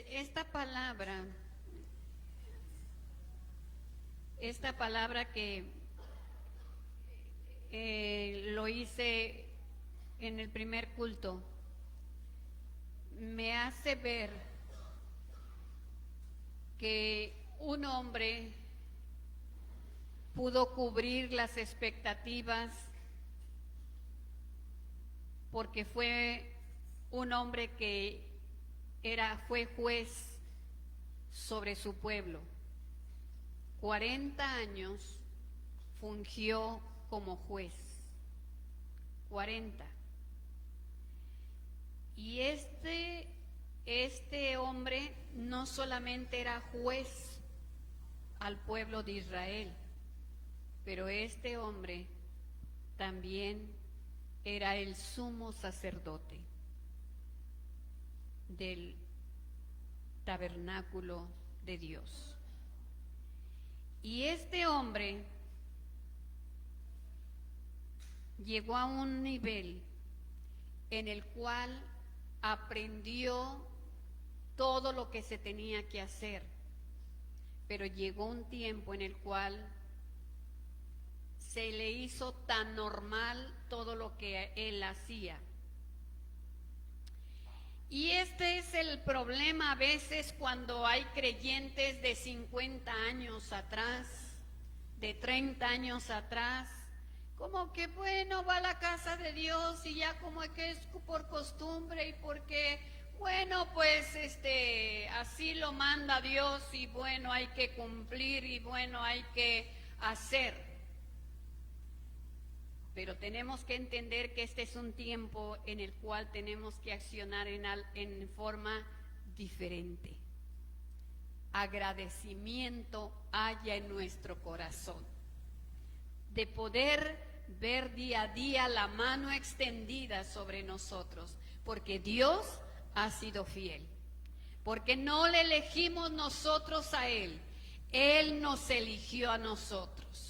esta palabra que lo hice en el primer culto, me hace ver que un hombre pudo cubrir las expectativas porque fue un hombre que fue juez sobre su pueblo. 40 años fungió como juez. 40. Y este hombre no solamente era juez al pueblo de Israel, pero este hombre también era el sumo sacerdote del tabernáculo de Dios. Y este hombre llegó a un nivel en el cual aprendió todo lo que se tenía que hacer, pero llegó un tiempo en el cual se le hizo tan normal todo lo que él hacía. Y este es el problema a veces cuando hay creyentes de 50 años atrás, de 30 años atrás, como que bueno, va a la casa de Dios y ya como que es por costumbre y porque, bueno, pues así lo manda Dios y bueno, hay que cumplir y bueno, hay que hacer. Pero tenemos que entender que este es un tiempo en el cual tenemos que accionar en forma diferente. Agradecimiento haya en nuestro corazón, de poder ver día a día la mano extendida sobre nosotros, porque Dios ha sido fiel, porque no le elegimos nosotros a Él, Él nos eligió a nosotros.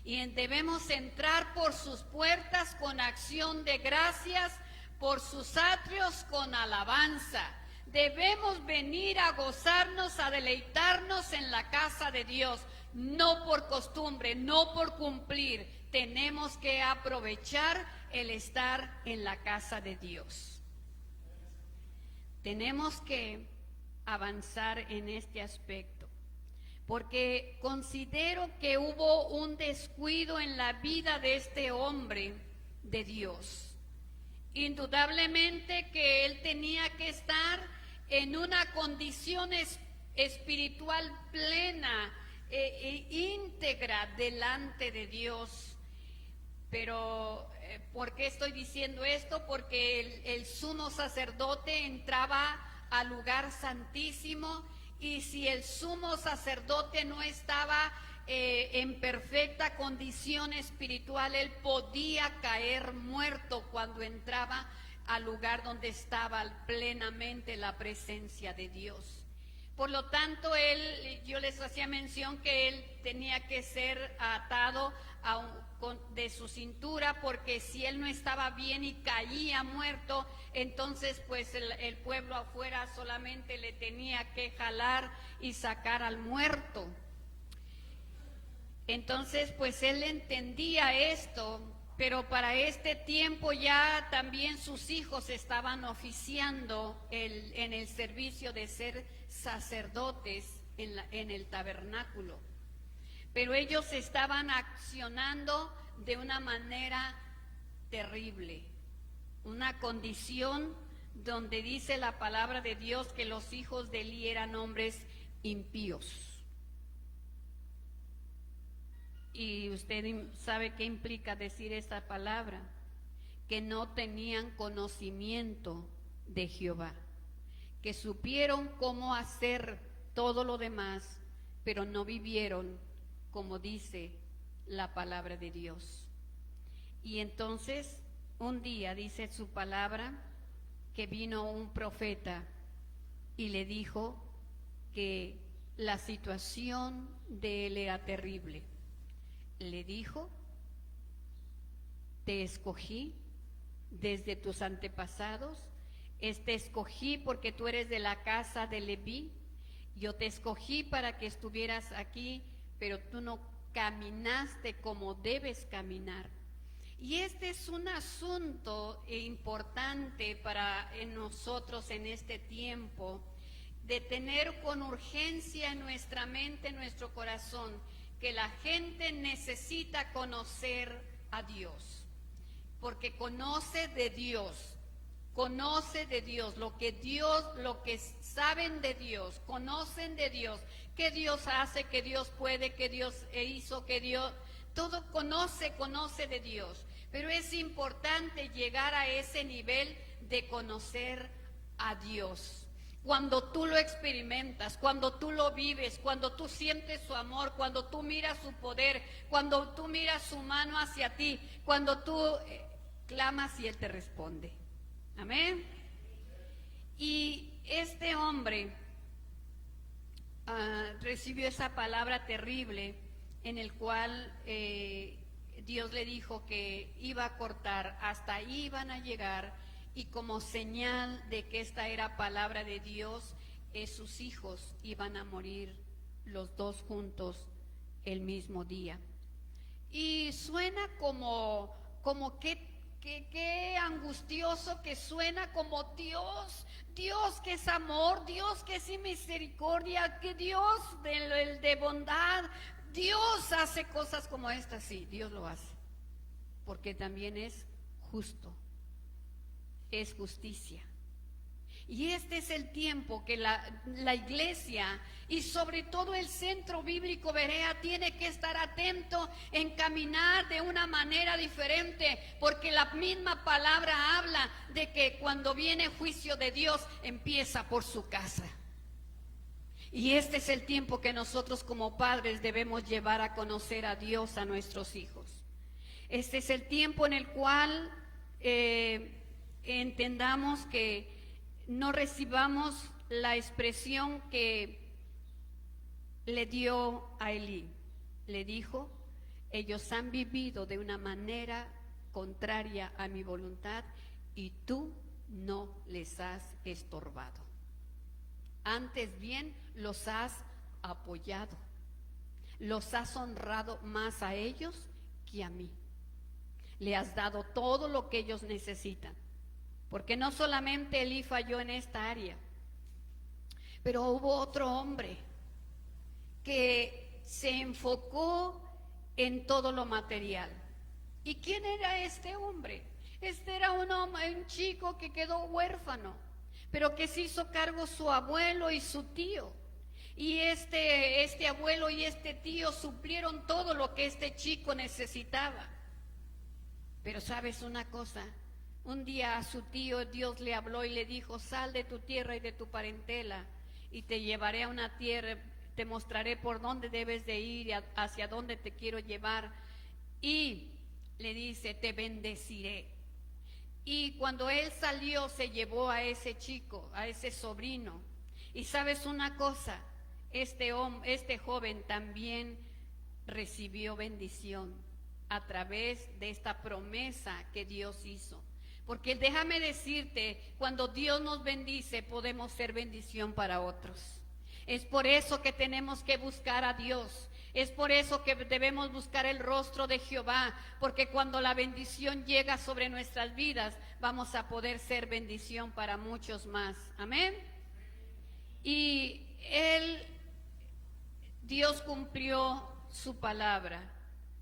Y debemos entrar por sus puertas con acción de gracias, por sus atrios con alabanza. Debemos venir a gozarnos, a deleitarnos en la casa de Dios, no por costumbre, no por cumplir. Tenemos que aprovechar el estar en la casa de Dios. Tenemos que avanzar en este aspecto, porque considero que hubo un descuido en la vida de este hombre de Dios. Indudablemente que él tenía que estar en una condición espiritual plena e íntegra delante de Dios. Pero, ¿por qué estoy diciendo esto? Porque el sumo sacerdote entraba al lugar santísimo, y si el sumo sacerdote no estaba en perfecta condición espiritual, él podía caer muerto cuando entraba al lugar donde estaba plenamente la presencia de Dios. Por lo tanto, yo les hacía mención que él tenía que ser atado de su cintura, porque si él no estaba bien y caía muerto, entonces pues el pueblo afuera solamente le tenía que jalar y sacar al muerto. Entonces pues él entendía esto, pero para este tiempo ya también sus hijos estaban oficiando en el servicio de ser sacerdotes en el tabernáculo. Pero ellos estaban accionando de una manera terrible, una condición donde dice la palabra de Dios que los hijos de Elí eran hombres impíos. Y usted sabe qué implica decir esta palabra, que no tenían conocimiento de Jehová, que supieron cómo hacer todo lo demás, pero no vivieron como dice la palabra de Dios. Y entonces un día dice su palabra que vino un profeta y le dijo que la situación de él era terrible. Le dijo: te escogí desde tus antepasados Te escogí porque tú eres de la casa de Leví. Yo te escogí para que estuvieras aquí, pero tú no caminaste como debes caminar. Y este es un asunto importante para nosotros en este tiempo, de tener con urgencia en nuestra mente, en nuestro corazón, que la gente necesita conocer a Dios, porque conoce de Dios, lo que saben de Dios, conocen de Dios, que Dios hace, que Dios puede, que Dios hizo, que Dios, todo conoce de Dios. Pero es importante llegar a ese nivel de conocer a Dios. Cuando tú lo experimentas, cuando tú lo vives, cuando tú sientes su amor, cuando tú miras su poder, cuando tú miras su mano hacia ti, cuando tú clamas y Él te responde. Amén. Y este hombre recibió esa palabra terrible en el cual Dios le dijo que iba a cortar, hasta ahí iban a llegar, y como señal de que esta era palabra de Dios, sus hijos iban a morir los dos juntos el mismo día. Y suena como qué angustioso que suena, como Dios que es amor, Dios que es misericordia, que Dios de bondad, Dios hace cosas como estas. Sí, Dios lo hace, porque también es justo, es justicia. Y este es el tiempo que la iglesia y sobre todo el centro bíblico Berea tiene que estar atento en caminar de una manera diferente, porque la misma palabra habla de que cuando viene juicio de Dios empieza por su casa. Y este es el tiempo que nosotros como padres debemos llevar a conocer a Dios a nuestros hijos. Este es el tiempo en el cual entendamos que no recibamos la expresión que le dio a Elí. Le dijo: ellos han vivido de una manera contraria a mi voluntad y tú no les has estorbado. Antes bien los has apoyado, los has honrado más a ellos que a mí. Le has dado todo lo que ellos necesitan. Porque no solamente Elí falló en esta área, pero hubo otro hombre que se enfocó en todo lo material. ¿Y quién era este hombre? Este era un chico que quedó huérfano, pero que se hizo cargo su abuelo y su tío. Y este abuelo y este tío suplieron todo lo que este chico necesitaba. Pero ¿sabes una cosa? Un día a su tío Dios le habló y le dijo: sal de tu tierra y de tu parentela y te llevaré a una tierra, te mostraré por dónde debes de ir y hacia dónde te quiero llevar. Y le dice: te bendeciré. Y cuando él salió se llevó a ese chico, a ese sobrino. Y sabes una cosa, este joven también recibió bendición a través de esta promesa que Dios hizo. Porque déjame decirte, cuando Dios nos bendice, podemos ser bendición para otros. Es por eso que tenemos que buscar a Dios. Es por eso que debemos buscar el rostro de Jehová, porque cuando la bendición llega sobre nuestras vidas, vamos a poder ser bendición para muchos más. Amén. Y Dios cumplió su palabra.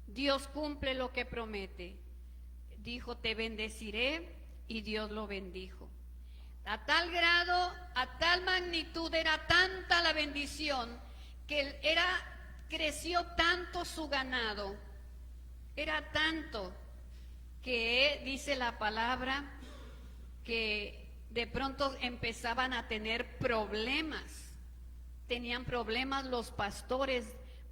Dios cumple lo que promete. Dijo: te bendeciré, y Dios lo bendijo. A tal grado, a tal magnitud, era tanta la bendición que creció tanto su ganado, era tanto que dice la palabra que de pronto empezaban a tener problemas. Tenían problemas los pastores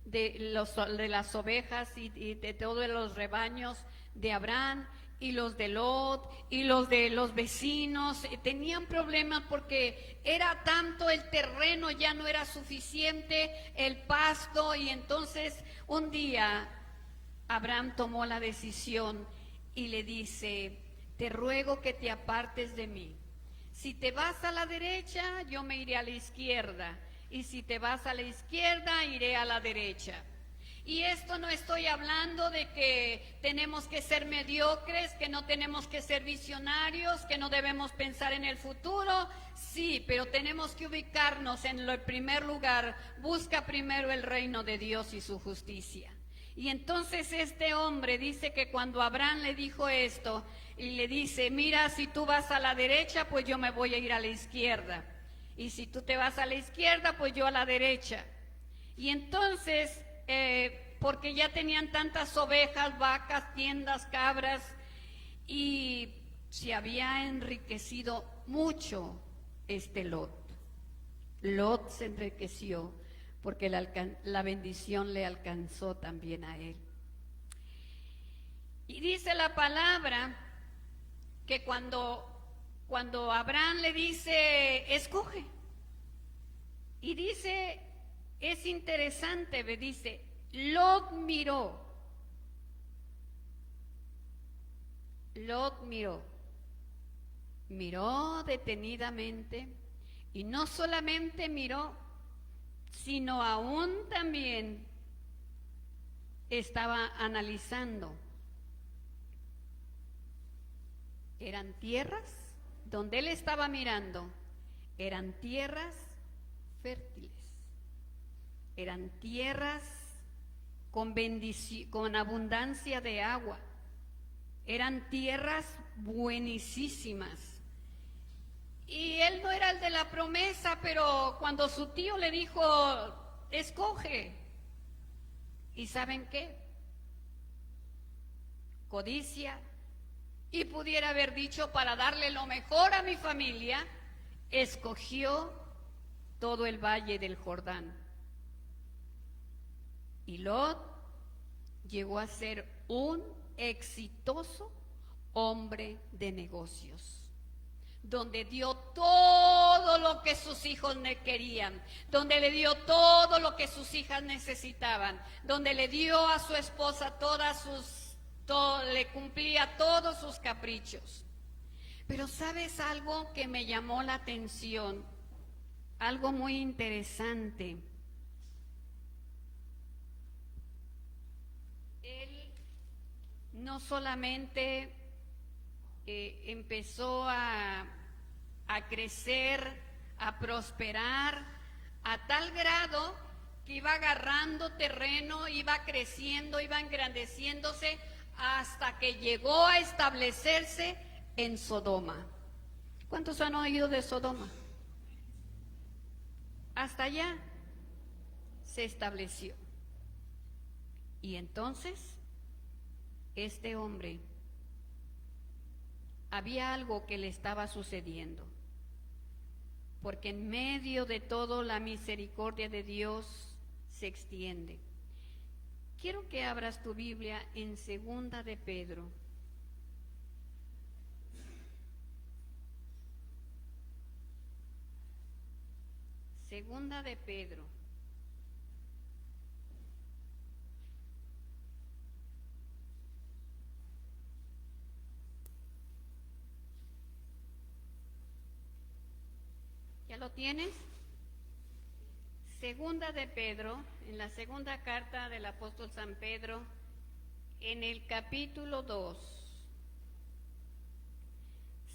de las ovejas y de todos los rebaños de Abraham, y los de Lot, y los de los vecinos. Tenían problemas porque era tanto el terreno, ya no era suficiente el pasto. Y entonces un día Abraham tomó la decisión y le dice: te ruego que te apartes de mí. Si te vas a la derecha, yo me iré a la izquierda. Y si te vas a la izquierda, iré a la derecha. Y esto no estoy hablando de que tenemos que ser mediocres, que no tenemos que ser visionarios, que no debemos pensar en el futuro. Sí, pero tenemos que ubicarnos en el primer lugar. Busca primero el reino de Dios y su justicia. Y entonces este hombre dice que cuando Abraham le dijo esto, y le dice, mira, si tú vas a la derecha, pues yo me voy a ir a la izquierda. Y si tú te vas a la izquierda, pues yo a la derecha. Y entonces, porque ya tenían tantas ovejas, vacas, tiendas, cabras, y se había enriquecido mucho este Lot. Lot se enriqueció porque la bendición le alcanzó también a él. Y dice la palabra que cuando Abraham le dice, escoge, y dice, es interesante, dice, Lot miró detenidamente, y no solamente miró, sino aún también estaba analizando. Eran tierras, donde él estaba mirando, eran tierras fértiles, eran tierras con abundancia de agua, eran tierras buenísimas. Y él no era el de la promesa, pero cuando su tío le dijo, escoge, ¿y saben qué? Codicia, y pudiera haber dicho, para darle lo mejor a mi familia, escogió todo el valle del Jordán. Y Lot llegó a ser un exitoso hombre de negocios, donde dio todo lo que sus hijos querían, donde le dio todo lo que sus hijas necesitaban, donde le dio a su esposa le cumplía todos sus caprichos. Pero ¿sabes algo que me llamó la atención? Algo muy interesante. Él no solamente empezó a crecer, a prosperar, a tal grado que iba agarrando terreno, iba creciendo, iba engrandeciéndose, hasta que llegó a establecerse en Sodoma. ¿Cuántos han oído de Sodoma? Hasta allá se estableció. Y entonces, este hombre, había algo que le estaba sucediendo, porque en medio de todo la misericordia de Dios se extiende. Quiero que abras tu Biblia en Segunda de Pedro. Segunda de Pedro. ¿Ya lo tienes? Segunda de Pedro, en la segunda carta del apóstol San Pedro, en el capítulo 2.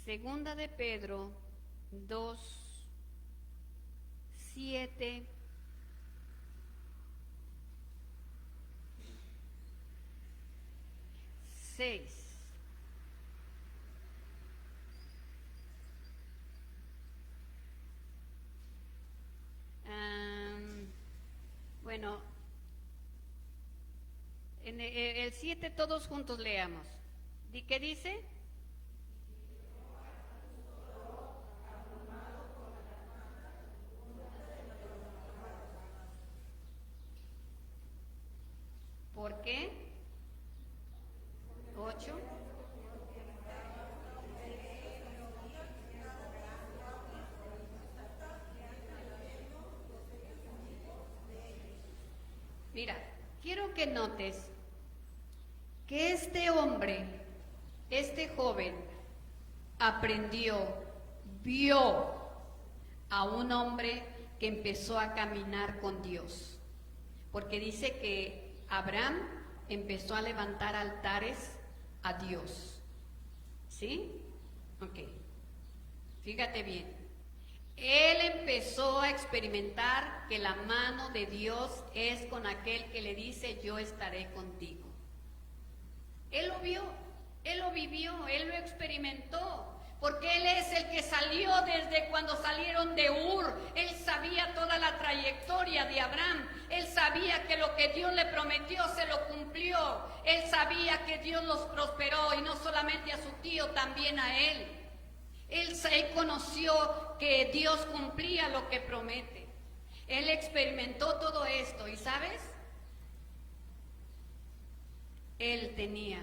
Segunda de Pedro 2, 7, 6. Bueno, en el 7 todos juntos leamos. ¿Qué dice? ¿Por qué? 8. Mira, quiero que notes que este hombre, este joven, aprendió, vio a un hombre que empezó a caminar con Dios. Porque dice que Abraham empezó a levantar altares a Dios. ¿Sí? Ok. Fíjate bien. Él empezó a experimentar que la mano de Dios es con aquel que le dice, yo estaré contigo. Él lo vio, él lo vivió, él lo experimentó. Porque él es el que salió desde cuando salieron de Ur. Él sabía toda la trayectoria de Abraham. Él sabía que lo que Dios le prometió se lo cumplió. Él sabía que Dios los prosperó, y no solamente a su tío, también a él. Él conoció que Dios cumplía lo que promete. Él experimentó todo esto, y ¿sabes? Él tenía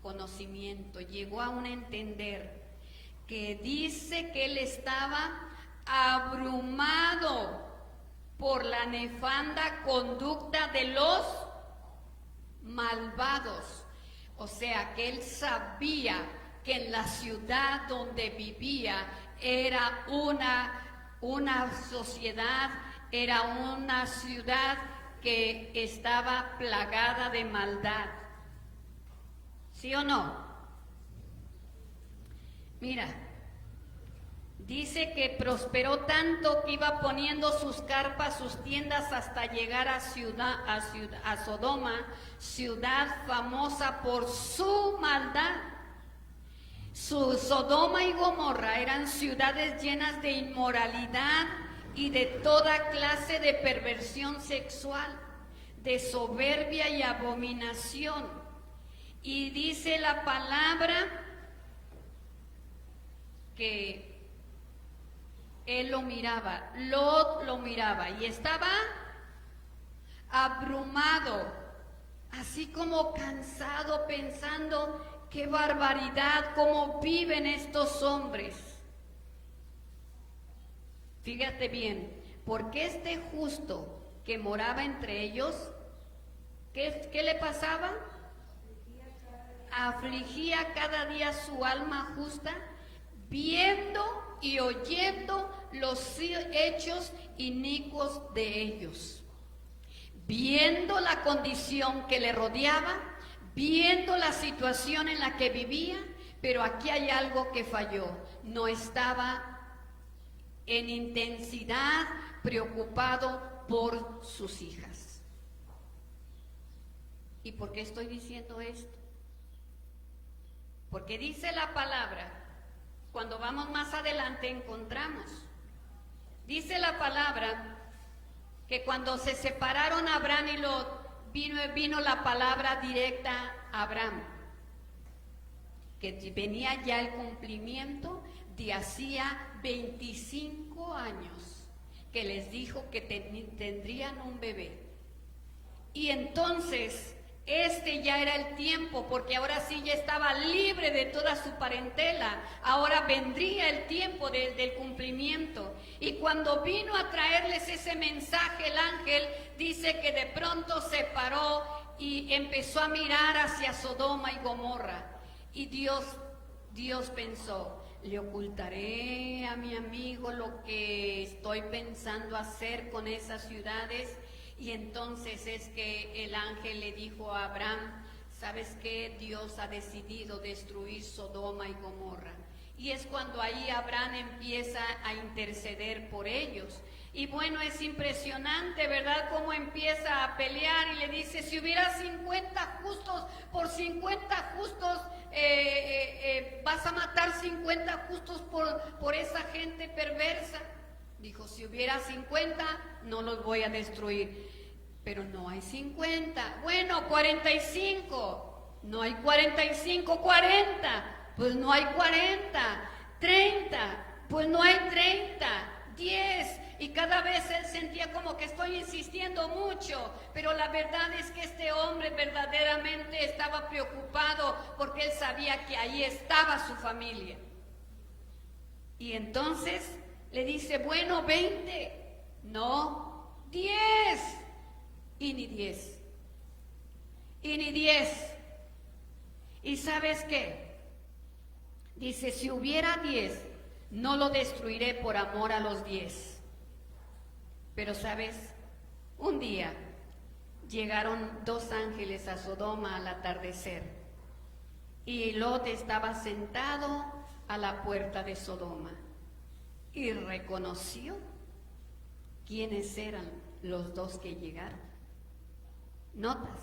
conocimiento, llegó a un entender que dice que él estaba abrumado por la nefanda conducta de los malvados. O sea, que él sabía que en la ciudad donde vivía era una sociedad, era una ciudad que estaba plagada de maldad. ¿Sí o no? Mira, dice que prosperó tanto que iba poniendo sus carpas, sus tiendas, hasta llegar a Sodoma, ciudad famosa por su maldad. Sodoma y Gomorra eran ciudades llenas de inmoralidad y de toda clase de perversión sexual, de soberbia y abominación. Y dice la palabra que él lo miraba, Lot lo miraba y estaba abrumado, así como cansado, pensando, qué barbaridad, cómo viven estos hombres. Fíjate bien, porque este justo que moraba entre ellos, ¿qué le pasaba? Afligía cada día su alma justa, viendo y oyendo los hechos inicuos de ellos, viendo la condición que le rodeaba, viendo la situación en la que vivía. Pero aquí hay algo que falló: no estaba en intensidad preocupado por sus hijas. ¿Y por qué estoy diciendo esto? Porque dice la palabra, cuando vamos más adelante encontramos, dice la palabra que cuando se separaron Abraham y Lot, vino la palabra directa a Abraham, que venía ya el cumplimiento de hacía 25 años, que les dijo que tendrían un bebé. Y entonces ya era el tiempo, porque ahora sí ya estaba libre de toda su parentela. Ahora vendría el tiempo del cumplimiento. Y cuando vino a traerles ese mensaje el ángel, dice que de pronto se paró y empezó a mirar hacia Sodoma y Gomorra. Y Dios pensó, le ocultaré a mi amigo lo que estoy pensando hacer con esas ciudades. Y entonces es que el ángel le dijo a Abraham, ¿sabes qué? Dios ha decidido destruir Sodoma y Gomorra. Y es cuando ahí Abraham empieza a interceder por ellos. Y bueno, es impresionante, ¿verdad? Cómo empieza a pelear y le dice, si hubiera 50 justos, por 50 justos, vas a matar 50 justos por esa gente perversa. Dijo, si hubiera 50, no los voy a destruir. Pero no hay 50. Bueno, 45. No hay 45, 40. Pues no hay 40. 30. Pues no hay 30. 10. Y cada vez él sentía como que estoy insistiendo mucho. Pero la verdad es que este hombre verdaderamente estaba preocupado, porque él sabía que ahí estaba su familia. Y entonces le dice, bueno, 20, no, 10, y ni 10, y ni 10. ¿Y sabes qué? Dice, si hubiera 10, no lo destruiré por amor a los 10. Pero sabes, un día llegaron 2 ángeles a Sodoma al atardecer y Lot estaba sentado a la puerta de Sodoma y reconoció quiénes eran los 2 que llegaron. ¿Notas?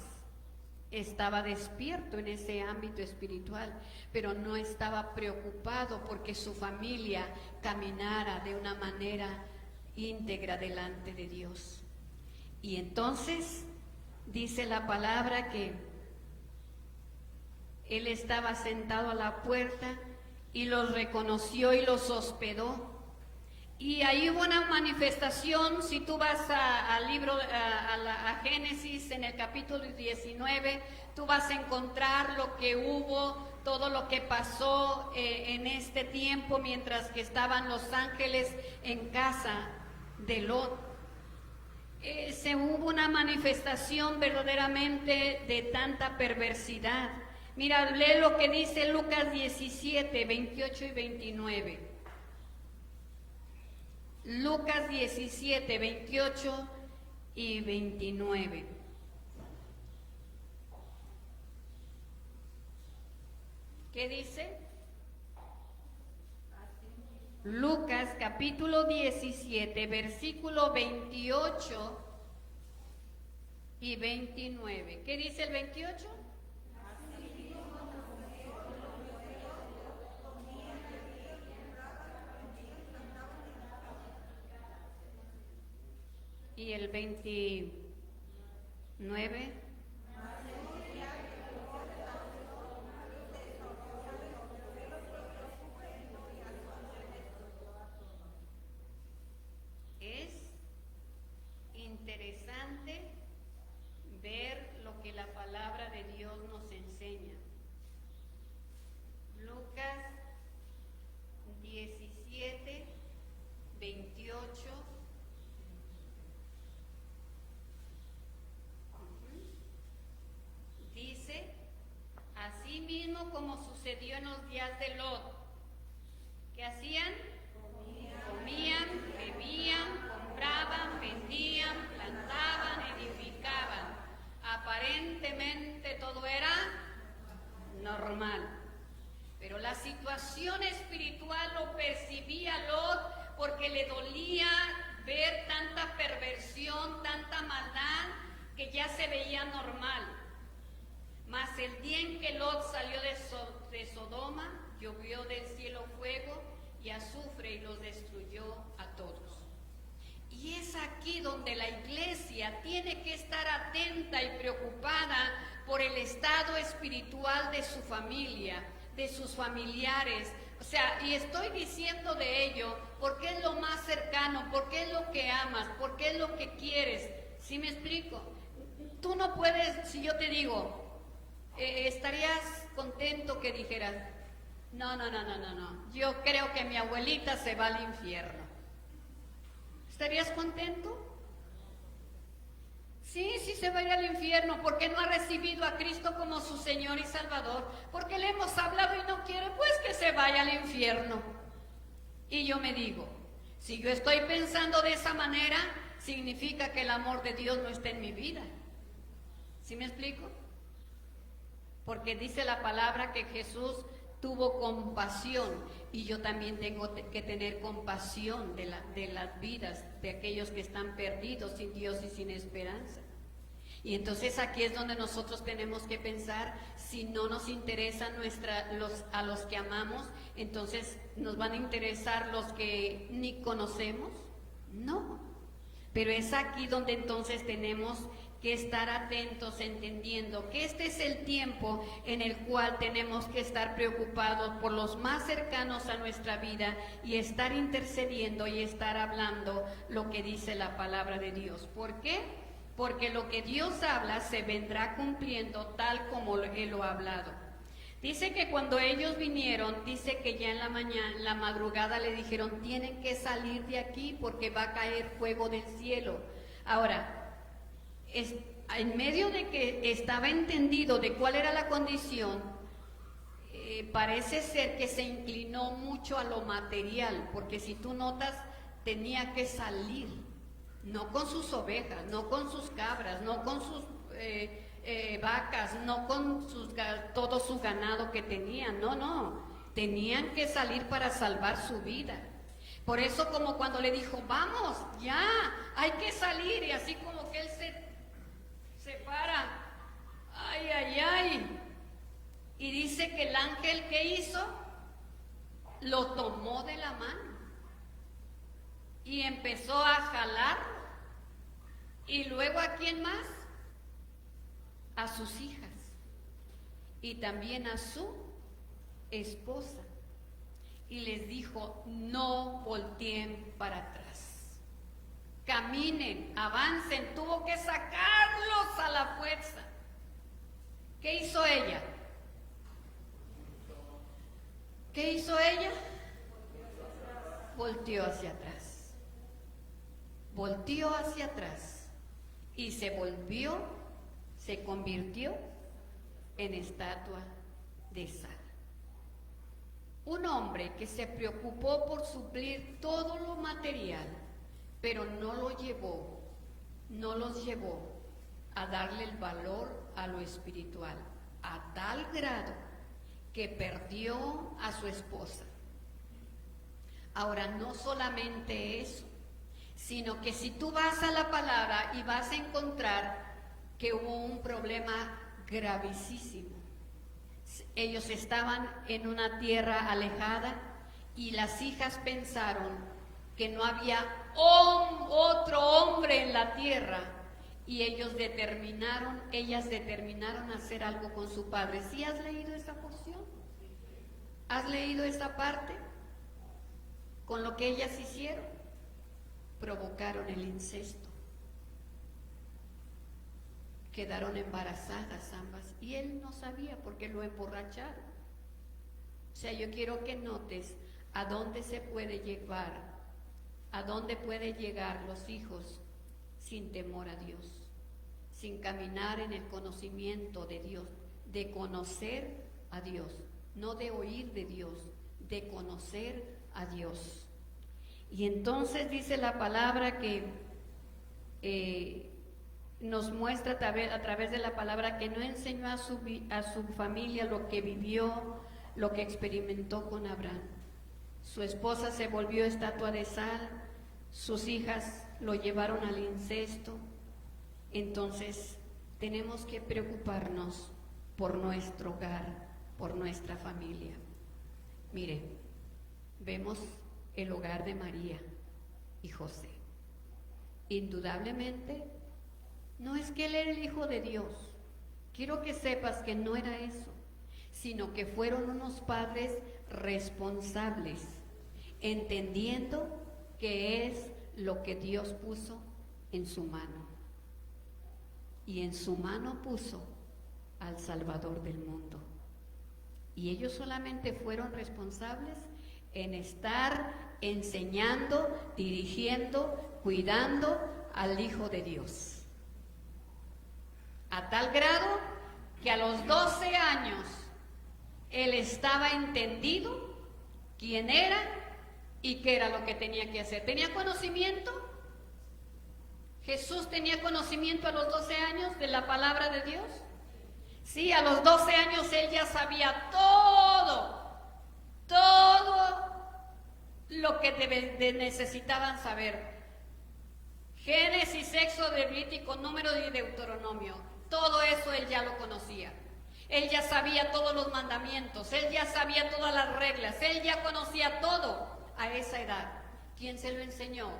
Estaba despierto en ese ámbito espiritual, pero no estaba preocupado porque su familia caminara de una manera íntegra delante de Dios. Y entonces dice la palabra que él estaba sentado a la puerta y los reconoció y los hospedó. Y ahí hubo una manifestación. Si tú vas al libro, a Génesis, en el capítulo 19, tú vas a encontrar lo que hubo, todo lo que pasó en este tiempo mientras que estaban los ángeles en casa de Lot. Hubo una manifestación verdaderamente de tanta perversidad. Mira, lee lo que dice Lucas 17, 28 y 29. Lucas 17, 28 y 29. ¿Qué dice? Lucas capítulo 17, versículo 28 y 29. ¿Qué dice el 28? Y el 29. Es interesante ver lo que la palabra de Dios nos enseña. Lucas 17, 28. Dice, así mismo como sucedió en los días de Lot. ¿Qué hacían? Comían, bebían, compraban, vendían, plantaban, edificaban. Aparentemente todo era normal. Pero la situación espiritual lo percibía Lot porque le dolía ver tanta perversión, tanta maldad, que ya se veía normal. Mas el día en que Lot salió de Sodoma, llovió del cielo fuego y azufre y los destruyó a todos. Y es aquí donde la iglesia tiene que estar atenta y preocupada por el estado espiritual de su familia, de sus familiares. O sea, y estoy diciendo de ello porque es lo más cercano, porque es lo que amas, porque es lo que quieres. ¿Sí me explico? Tú no puedes, si yo te digo, ¿estarías contento que dijeras, no, yo creo que mi abuelita se va al infierno? ¿Estarías contento? Sí, se va a ir al infierno porque no ha recibido a Cristo como su Señor y Salvador, porque le hemos hablado y no quiere, pues que se vaya al infierno. Y yo me digo, si yo estoy pensando de esa manera, significa que el amor de Dios no está en mi vida. ¿Sí me explico? Porque dice la palabra que Jesús tuvo compasión, y yo también tengo que tener compasión de las vidas de aquellos que están perdidos, sin Dios y sin esperanza. Y entonces aquí es donde nosotros tenemos que pensar, si no nos interesan a los que amamos, entonces ¿nos van a interesar los que ni conocemos? No. Pero es aquí donde entonces tenemos que estar atentos, entendiendo que este es el tiempo en el cual tenemos que estar preocupados por los más cercanos a nuestra vida y estar intercediendo y estar hablando lo que dice la palabra de Dios. ¿Por qué? Porque lo que Dios habla se vendrá cumpliendo tal como Él lo ha hablado. Dice que cuando ellos vinieron, dice que ya en la mañana, en la madrugada le dijeron, tienen que salir de aquí porque va a caer fuego del cielo. Ahora, en medio de que estaba entendido de cuál era la condición, parece ser que se inclinó mucho a lo material, porque si tú notas, tenía que salir, no con sus ovejas, no con sus cabras, no con sus vacas, no con todo su ganado que tenían, no, tenían que salir para salvar su vida. Por eso, como cuando le dijo, vamos, ya, hay que salir, y así como que él se para, ay, y dice que el ángel que hizo, lo tomó de la mano y empezó a jalarlo. Y luego, ¿a quién más? A sus hijas y también a su esposa. Y les dijo, no volteen para atrás, caminen, avancen. Tuvo que sacarlos a la fuerza. ¿Qué hizo ella? ¿Qué hizo ella? Volteó hacia atrás. Volteó hacia atrás y se volvió, se convirtió en estatua de sal. Un hombre que se preocupó por suplir todo lo material, pero no los llevó a darle el valor a lo espiritual, a tal grado que perdió a su esposa. Ahora, no solamente eso, sino que si tú vas a la palabra y vas a encontrar que hubo un problema gravísimo. Ellos estaban en una tierra alejada y las hijas pensaron que no había otro hombre en la tierra, y ellas determinaron hacer algo con su padre. ¿Sí has leído esa porción? ¿Has leído esa parte? Con lo que ellas hicieron, provocaron el incesto. Quedaron embarazadas ambas y él no sabía porque lo emborracharon. O sea, yo quiero que notes a dónde se puede llevar, a dónde pueden llegar los hijos sin temor a Dios, sin caminar en el conocimiento de Dios, de conocer a Dios, no de oír de Dios, de conocer a Dios. Y entonces dice la palabra que nos muestra a través de la palabra que no enseñó a su familia lo que vivió, lo que experimentó con Abraham. Su esposa se volvió estatua de sal, sus hijas lo llevaron al incesto. Entonces tenemos que preocuparnos por nuestro hogar, por nuestra familia. Mire, vemos el hogar de María y José. Indudablemente, no es que él era el Hijo de Dios. Quiero que sepas que no era eso, sino que fueron unos padres responsables, entendiendo que es lo que Dios puso en su mano. Y en su mano puso al Salvador del mundo. Y ellos solamente fueron responsables en estar enseñando, dirigiendo, cuidando al Hijo de Dios. A tal grado que a los 12 años él estaba entendido quién era y qué era lo que tenía que hacer. ¿Tenía conocimiento? ¿Jesús tenía conocimiento a los 12 años de la palabra de Dios? Sí, a los 12 años él ya sabía todo lo que necesitaban saber. Génesis, Éxodo, Levítico, Número y Deuteronomio. Todo eso él ya lo conocía. Él ya sabía todos los mandamientos, él ya sabía todas las reglas, él ya conocía todo a esa edad. ¿Quién se lo enseñó?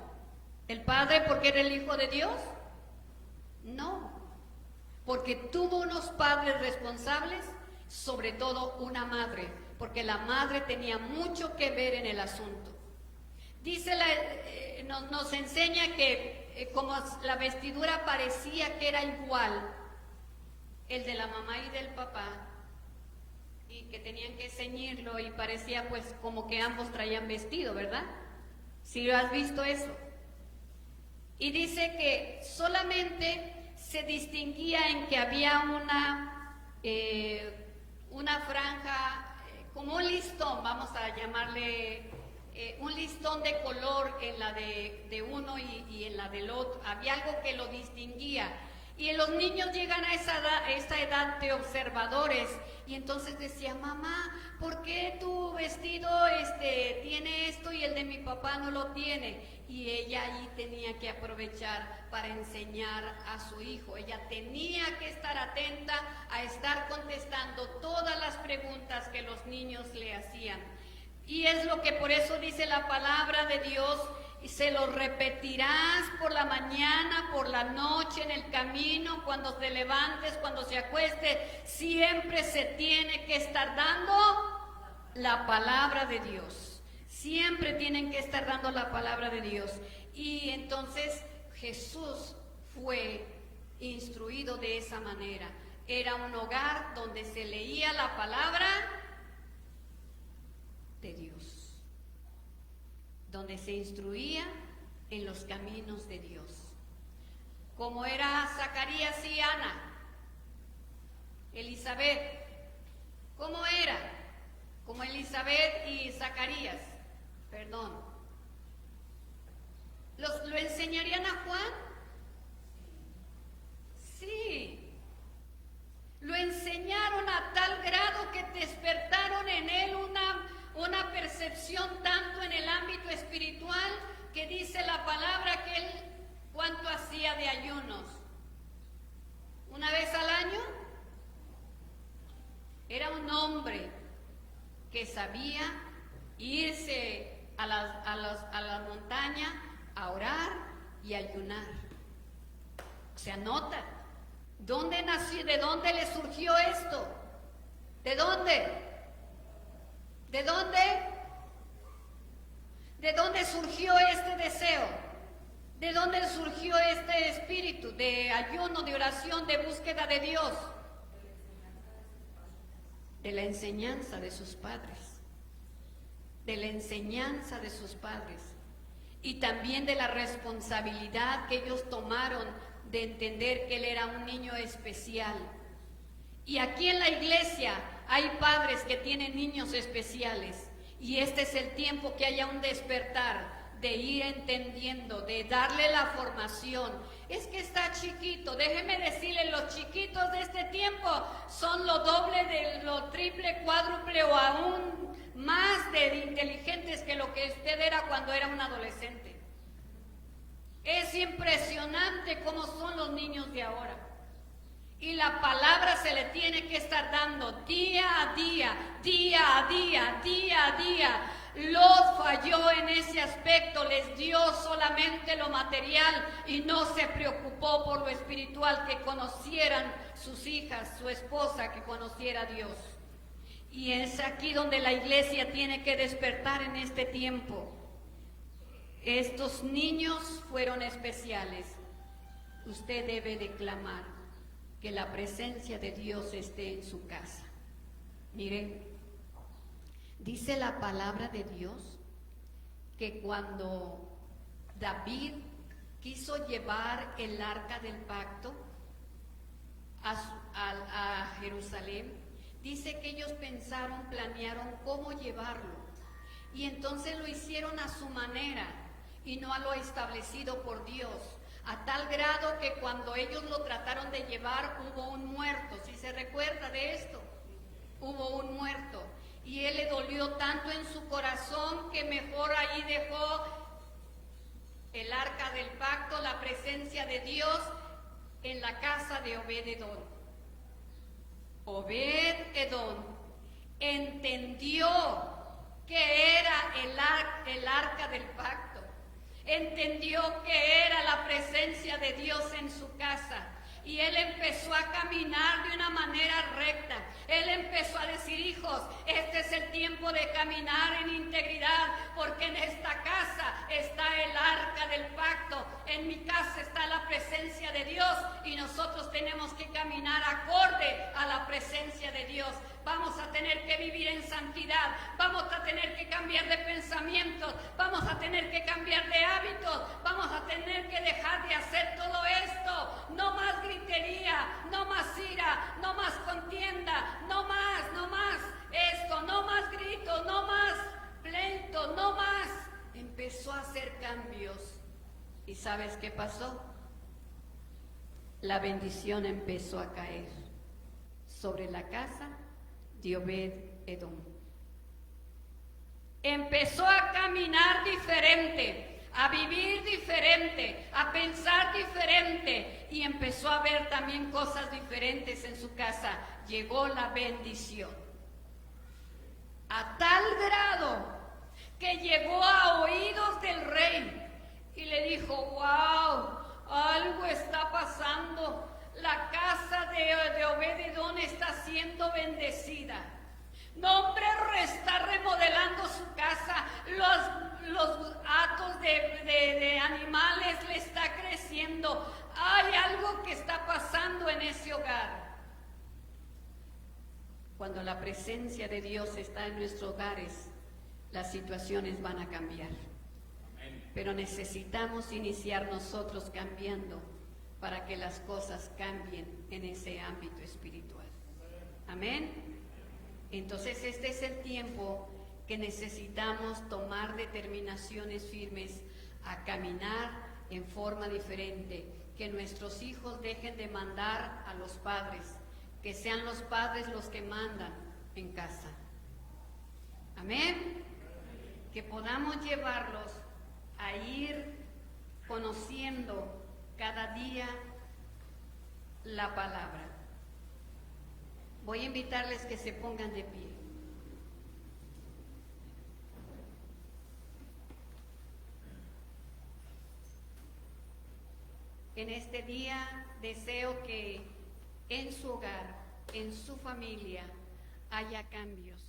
¿El Padre porque era el Hijo de Dios? No, porque tuvo unos padres responsables, sobre todo una madre, porque la madre tenía mucho que ver en el asunto. Dice nos enseña que como la vestidura parecía que era igual, el de la mamá y del papá, y que tenían que ceñirlo y parecía pues como que ambos traían vestido, ¿verdad? ¿Sí lo has visto eso? Y dice que solamente se distinguía en que había una franja como un listón, vamos a llamarle un listón de color en la de uno y en la del otro. Había algo que lo distinguía. Y los niños llegan a esa edad de observadores y entonces decía, mamá, ¿por qué tu vestido tiene esto y el de mi papá no lo tiene? Y ella ahí tenía que aprovechar para enseñar a su hijo. Ella tenía que estar atenta a estar contestando todas las preguntas que los niños le hacían. Y es lo que por eso dice la palabra de Dios, y se lo repetirás por la mañana, por la noche, en el camino, cuando te levantes, cuando se acueste. Siempre se tiene que estar dando la palabra de Dios. Siempre tienen que estar dando la palabra de Dios. Y entonces Jesús fue instruido de esa manera. Era un hogar donde se leía la palabra de Dios, donde se instruía en los caminos de Dios, como era Zacarías y Ana, Elizabeth, ¿cómo era? Como Elizabeth y Zacarías, perdón. ¿Lo enseñarían a Juan? Sí. Lo enseñaron a tal grado que despertaron en él una percepción tanto en el ámbito espiritual, que dice la palabra que él cuánto hacía de ayunos. ¿Una vez al año? Era un hombre que sabía irse a la montaña a orar y ayunar. Se anota. ¿Dónde nació? ¿De dónde le surgió esto? ¿De dónde? ¿De dónde? ¿De dónde surgió este deseo? ¿De dónde surgió este espíritu de ayuno, de oración, de búsqueda de Dios? De la enseñanza de sus padres. De la enseñanza de sus padres. Y también de la responsabilidad que ellos tomaron de entender que él era un niño especial. Y aquí en la iglesia hay padres que tienen niños especiales, y este es el tiempo que haya un despertar, de ir entendiendo, de darle la formación. Es que está chiquito, déjeme decirle, los chiquitos de este tiempo son lo doble, de lo triple, cuádruple o aún más de inteligentes que lo que usted era cuando era un adolescente. Es impresionante cómo son los niños de ahora. Y la palabra se le tiene que estar dando día a día, día a día, día a día. Lot falló en ese aspecto, les dio solamente lo material y no se preocupó por lo espiritual, que conocieran sus hijas, su esposa, que conociera a Dios. Y es aquí donde la iglesia tiene que despertar en este tiempo. Estos niños fueron especiales. Usted debe de clamar que la presencia de Dios esté en su casa. Miren, dice la palabra de Dios que cuando David quiso llevar el arca del pacto a Jerusalén, dice que ellos planearon cómo llevarlo, y entonces lo hicieron a su manera y no a lo establecido por Dios. A tal grado que cuando ellos lo trataron de llevar hubo un muerto. ¿Sí se recuerda de esto? Hubo un muerto. Y él le dolió tanto en su corazón que mejor ahí dejó el arca del pacto, la presencia de Dios, en la casa de Obed-edom. Obed-edom entendió que era el arca del pacto. Entendió que era la presencia de Dios en su casa. Y él empezó a caminar de una manera recta. Él empezó a decir: hijos, este es el tiempo de caminar en integridad, porque en esta casa está el arca del pacto, en mi casa está la presencia de Dios, y nosotros tenemos que caminar acorde a la presencia de Dios. Vamos a tener que vivir en santidad, vamos a tener que cambiar de pensamientos, vamos a tener que cambiar de hábitos, vamos a tener que dejar de hacer todo esto. No más gritería, no más ira, no más contienda, no más esto, no más hacer cambios. ¿Y sabes qué pasó? La bendición empezó a caer sobre la casa de Obed-Edom. Empezó a caminar diferente, a vivir diferente, a pensar diferente, y empezó a ver también cosas diferentes en su casa. Llegó la bendición a tal grado que llegó a oídos del rey y le dijo: wow, algo está pasando, la casa de Obed-Edom está siendo bendecida. No, hombre, está remodelando su casa, los hatos de animales le está creciendo. Hay algo que está pasando en ese hogar. Cuando la presencia de Dios está en nuestros hogares, las situaciones van a cambiar. Pero necesitamos iniciar nosotros cambiando para que las cosas cambien en ese ámbito espiritual. Amén. Entonces este es el tiempo que necesitamos tomar determinaciones firmes a caminar en forma diferente, que nuestros hijos dejen de mandar a los padres, que sean los padres los que mandan en casa. Amén. Que podamos llevarlos a ir conociendo cada día la palabra. Voy a invitarles que se pongan de pie. En este día deseo que en su hogar, en su familia, haya cambios.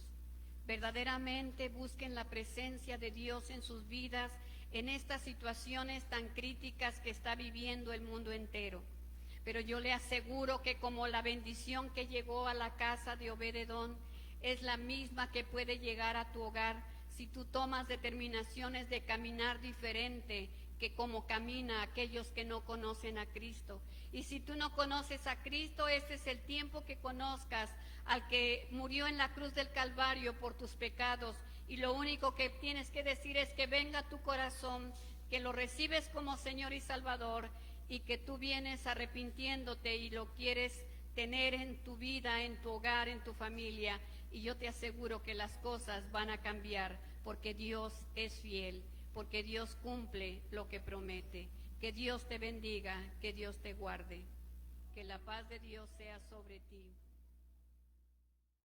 Verdaderamente busquen la presencia de Dios en sus vidas en estas situaciones tan críticas que está viviendo el mundo entero. Pero yo le aseguro que como la bendición que llegó a la casa de Obed-Edom es la misma que puede llegar a tu hogar si tú tomas determinaciones de caminar diferente que como camina aquellos que no conocen a Cristo. Y si tú no conoces a Cristo, este es el tiempo que conozcas al que murió en la cruz del Calvario por tus pecados, y lo único que tienes que decir es que venga a tu corazón, que lo recibes como Señor y Salvador, y que tú vienes arrepintiéndote y lo quieres tener en tu vida, en tu hogar, en tu familia, y yo te aseguro que las cosas van a cambiar, porque Dios es fiel, porque Dios cumple lo que promete. Que Dios te bendiga, que Dios te guarde, que la paz de Dios sea sobre ti.